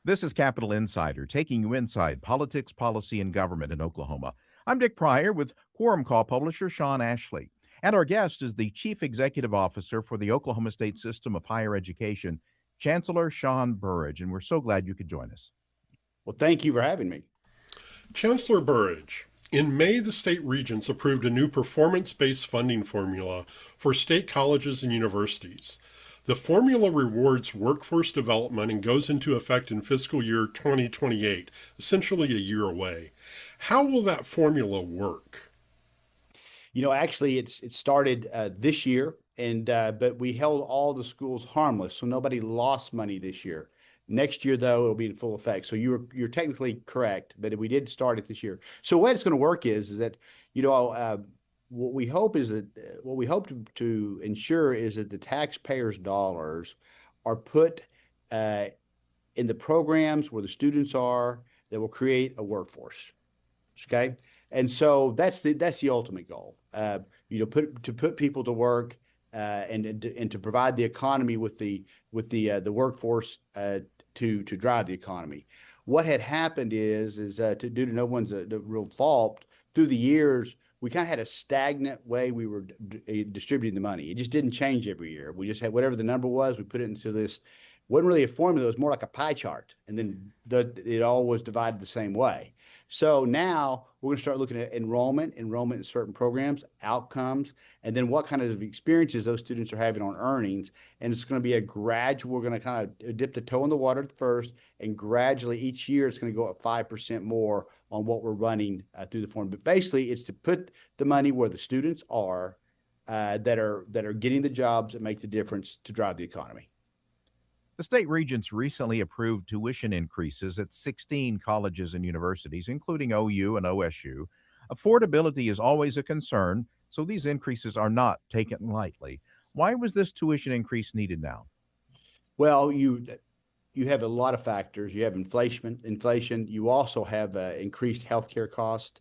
This is Capital Insider, taking you inside politics, policy, and government in Oklahoma. I'm Dick Pryor with Quorum Call publisher Sean Ashley. And our guest is the Chief Executive Officer for the Oklahoma State System of Higher Education, Chancellor Sean Burrage. And we're so glad you could join us. Well, thank you for having me. Chancellor Burrage, in May, the state regents approved a new performance-based funding formula for state colleges and universities. The formula rewards workforce development and goes into effect in fiscal year 2028, essentially a year away. How will that formula work? Actually, it started this year, but we held all the schools harmless, so nobody lost money this year. Next year, though, it'll be in full effect. So you're technically correct, but we did start it this year. So the way it's going to work is that what we hope to ensure is that the taxpayers' dollars are put in the programs where the students are that will create a workforce. Okay, and so that's the ultimate goal. Put people to work and to provide the economy with the workforce to drive the economy. What had happened is due to no one's real fault through the years, we kind of had a stagnant way we were distributing the money. It just didn't change every year. We just had whatever the number was, we put it into this. Wasn't really a formula. It was more like a pie chart, and then it all was divided the same way. So now we're going to start looking at enrollment in certain programs, outcomes, and then what kind of experiences those students are having on earnings. And it's going to be a gradual, we're going to kind of dip the toe in the water at first, and gradually each year it's going to go up 5% more on what we're running through the form. But basically it's to put the money where the students are that are getting the jobs that make the difference to drive the economy. The state regents recently approved tuition increases at 16 colleges and universities, including OU and OSU. Affordability is always a concern, so these increases are not taken lightly. Why was this tuition increase needed now? Well, you have a lot of factors. You have inflation. You also have increased healthcare costs.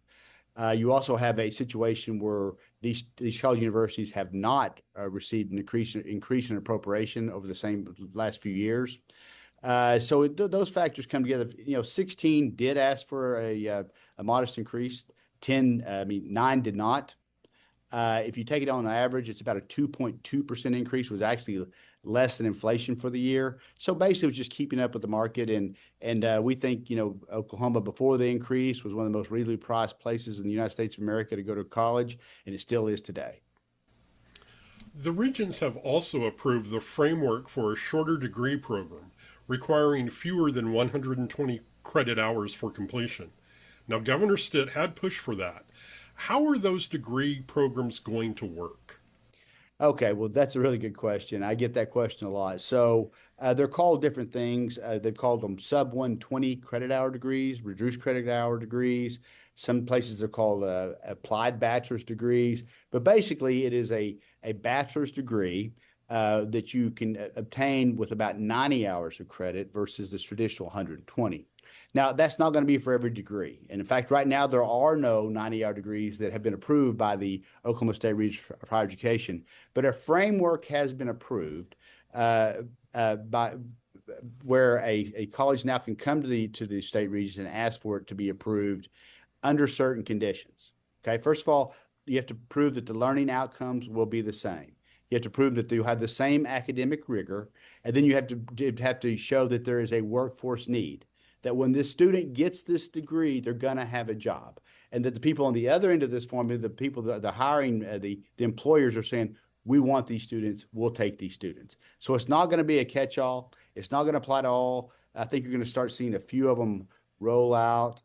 You also have a situation where these college universities have not received an increase in appropriation over the same last few years. So those factors come together. 16 did ask for a modest increase. 9 did not. If you take it on average, it's about a 2.2% increase, was actually less than inflation for the year. So basically, it was just keeping up with the market. And we think, Oklahoma before the increase was one of the most reasonably priced places in the United States of America to go to college, and it still is today. The regents have also approved the framework for a shorter degree program, requiring fewer than 120 credit hours for completion. Now, Governor Stitt had pushed for that. How are those degree programs going to work? Okay, well, that's a really good question. I get that question a lot. So they're called different things. They've called them sub 120 credit hour degrees, reduced credit hour degrees. Some places they're called applied bachelor's degrees. But basically, it is a bachelor's degree that you can obtain with about 90 hours of credit versus the traditional 120. Now, that's not going to be for every degree. And in fact, right now, there are no 90-hour degrees that have been approved by the Oklahoma State Regents for Higher Education. But a framework has been approved by where a college now can come to the state regents and ask for it to be approved under certain conditions. Okay, first of all, you have to prove that the learning outcomes will be the same. You have to prove that you have the same academic rigor, and then you have to show that there is a workforce need. That when this student gets this degree, they're going to have a job. And that the people on the other end of this formula, the people that are hiring, the employers are saying, we want these students, we'll take these students. So it's not going to be a catch-all. It's not going to apply to all. I think you're going to start seeing a few of them roll out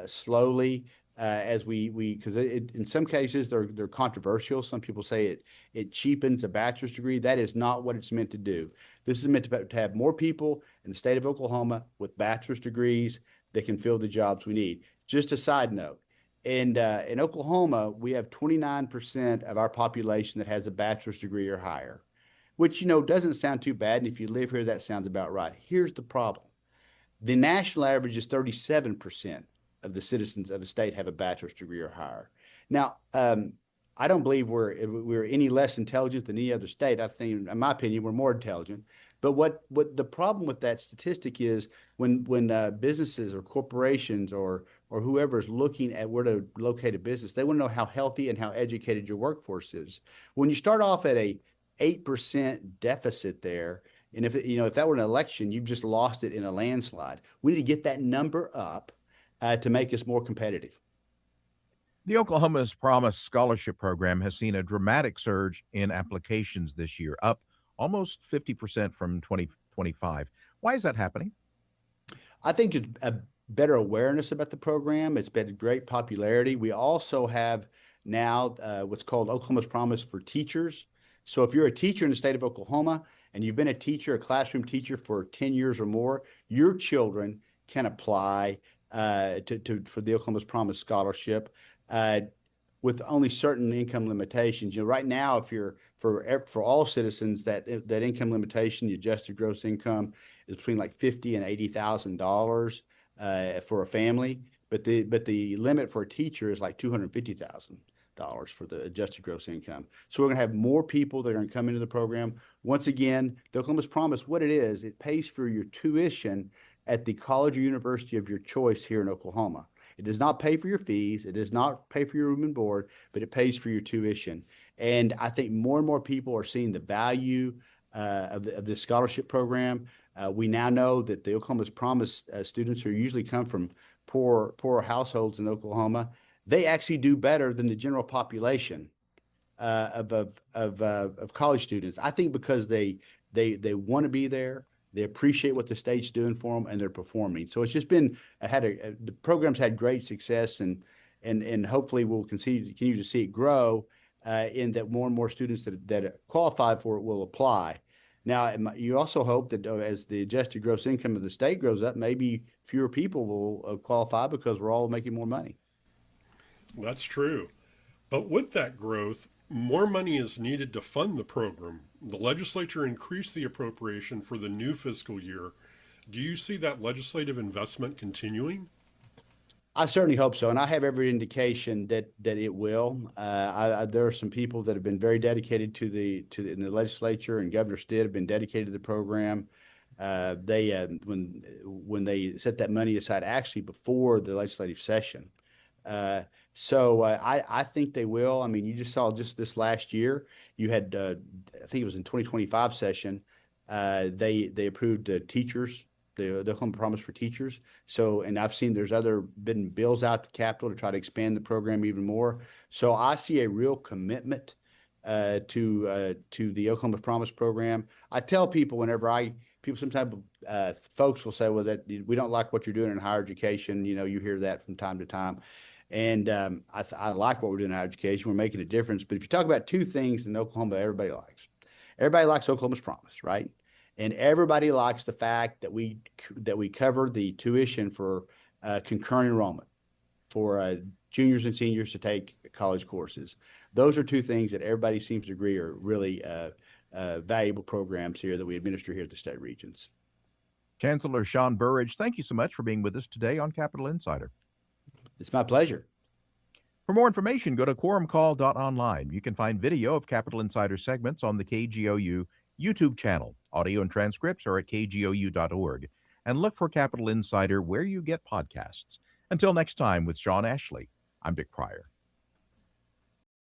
slowly as because in some cases they're controversial. Some people say it cheapens a bachelor's degree. That is not what it's meant to do. This is meant to have more people in the state of Oklahoma with bachelor's degrees that can fill the jobs we need. Just a side note, in Oklahoma, we have 29% of our population that has a bachelor's degree or higher, which, doesn't sound too bad. And if you live here, that sounds about right. Here's the problem. The national average is 37% of the citizens of the state have a bachelor's degree or higher. Now, I don't believe we're any less intelligent than any other state. I think, in my opinion, we're more intelligent. But what the problem with that statistic is when businesses or corporations or whoever is looking at where to locate a business, they want to know how healthy and how educated your workforce is. When you start off at a 8% deficit there, and if that were an election, you've just lost it in a landslide. We need to get that number up to make us more competitive. The Oklahoma's Promise Scholarship Program has seen a dramatic surge in applications this year, up almost 50% from 2025. Why is that happening? I think there's a better awareness about the program. It's been great popularity. We also have now what's called Oklahoma's Promise for Teachers. So if you're a teacher in the state of Oklahoma and you've been a classroom teacher for 10 years or more, your children can apply for the Oklahoma's Promise Scholarship uh, with only certain income limitations. Right now, if you're for all citizens, that income limitation, the adjusted gross income, is between like $50,000 and $80,000 for a family. But the limit for a teacher is like $250,000 for the adjusted gross income. So we're going to have more people that are going to come into the program. Once again, the Oklahoma's Promise, what it is, it pays for your tuition at the college or university of your choice here in Oklahoma. It does not pay for your fees. It does not pay for your room and board, but it pays for your tuition. And I think more and more people are seeing the value of this scholarship program. We now know that the Oklahoma's Promise students who usually come from poor households in Oklahoma, they actually do better than the general population of college students. I think because they want to be there. They appreciate what the state's doing for them, and they're performing. So it's just been the program's had great success, and hopefully we'll continue to see it grow in that more and more students that qualify for it will apply. Now, you also hope that as the adjusted gross income of the state grows up, maybe fewer people will qualify because we're all making more money. That's true. But with that growth, more money is needed to fund the program. The legislature increased the appropriation for the new fiscal year. Do you see that legislative investment continuing? I certainly hope so, and I have every indication that it will. There are some people that have been very dedicated in the legislature, and Governor Stitt have been dedicated to the program. When they set that money aside, actually before the legislative session. So I think they will. I mean, you just saw just this last year, you had I think it was in 2025 session, they approved teachers, the Oklahoma Promise for Teachers. So, and I've seen there's been bills out to Capitol to try to expand the program even more. So I see a real commitment to the Oklahoma Promise program. I tell people people sometimes folks will say, well, that we don't like what you're doing in higher education. You hear that from time to time. And I like what we're doing in higher education. We're making a difference. But if you talk about two things in Oklahoma, everybody likes Oklahoma's Promise, right? And everybody likes the fact that we cover the tuition for concurrent enrollment for juniors and seniors to take college courses. Those are two things that everybody seems to agree are really valuable programs here that we administer here at the state regents. Chancellor Sean Burrage, thank you so much for being with us today on Capital Insider. It's my pleasure. For more information, go to quorumcall.online. You can find video of Capital Insider segments on the KGOU YouTube channel. Audio and transcripts are at kgou.org. And look for Capital Insider where you get podcasts. Until next time with Sean Ashley, I'm Dick Pryor.